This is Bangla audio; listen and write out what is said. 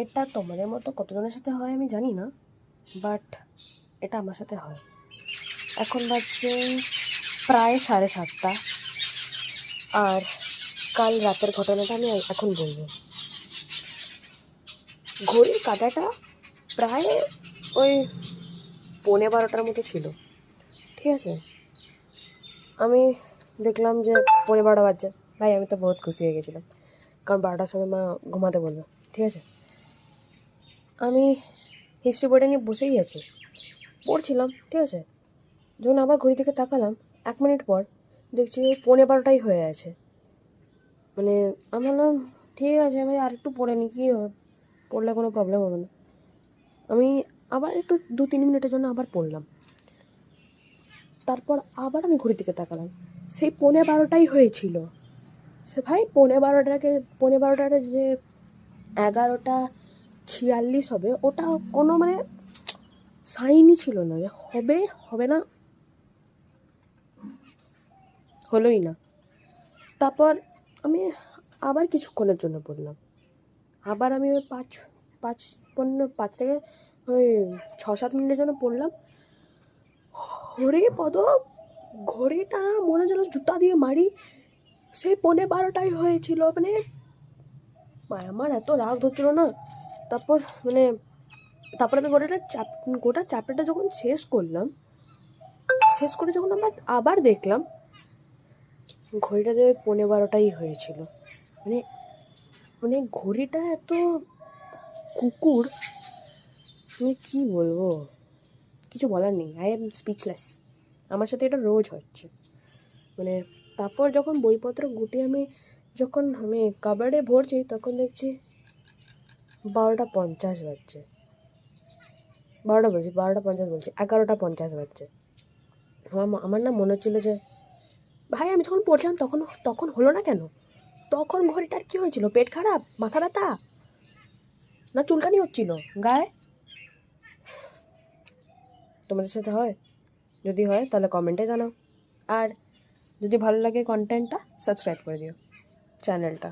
এটা তোমাদের মতো কতজনের সাথে হয় আমি জানি না, বাট এটা আমার সাথে হয়। এখন বাজছে প্রায় 7:30, আর কাল রাতের ঘটনাটা আমি এখন বলবো। ঘড়ির কাঁটাটা প্রায় ওই 12:15 মতো ছিল, ঠিক আছে। আমি দেখলাম যে 12:15 বাজছে। ভাই আমি তো বহুত খুশি হয়ে গেছিলাম, কারণ 12টার সময় মা ঘুমাতে বললো, ঠিক আছে। আমি হিস্ট্রি বইটা নিয়ে বসেই আছি, পড়ছিলাম, ঠিক আছে। যখন আবার ঘড়ি থেকে তাকালাম 1 মিনিট পর, দেখছি 12:15টাই হয়ে আছে। মানে আমি বললাম ঠিক আছে ভাই, আর একটু পড়ে নি, কী হবে, পড়লে কোনো প্রবলেম হবে না। আমি আবার একটু 2-3 মিনিটের জন্য আবার পড়লাম। তারপর আবার আমি ঘড়ির দিকে তাকালাম, সেই 12:15টাই হয়েছিল। সে ভাই 12:15টাকে যে 11:46 হবে, ওটা কোনো মানে সাইনই ছিল না যে হবে হবে না, হলোই না। তারপর আমি আবার কিছুক্ষণের জন্য পড়লাম। আবার আমি ওই 5 থেকে ওই 6-7 মিনিটের জন্য পড়লাম। হরে পদ, ঘড়িটা মনে হচ্ছিল জুতা দিয়ে মারি, সেই 12:15টাই হয়েছিল। মানে আমার এত রাগ ধরছিল না। তারপরে আমি গোটা চ্যাপ্টারটা যখন শেষ করে যখন আবার দেখলাম, ঘড়িটাতে 12:15টাই হয়েছিল। মানে মানে ঘড়িটা এত কুকুর, আমি কী বলবো, কিছু বলার নেই। I am speechless. আমার সাথে এটা রোজ হচ্ছে। মানে তারপর যখন বইপত্র গুটিয়ে যখন আমি কাবার্ডে ভরছি, তখন দেখছি 12:50 বাজছে। 12:50 বলছি, 11:50 বাজছে। আমার না মনে হচ্ছিলো যে ভাই আমি যখন পড়ছিলাম তখন হলো না কেন? তখন ঘড়িটার কী হয়েছিল? পেট খারাপ, মাথা ব্যথা, না চুলকানি হচ্ছিল গায়ে? তোমাদের সাথে হয়? যদি হয় তাহলে কমেন্টে জানাও। আর যদি ভালো লাগে কন্টেন্টটা, সাবস্ক্রাইব করে দিও চ্যানেলটা।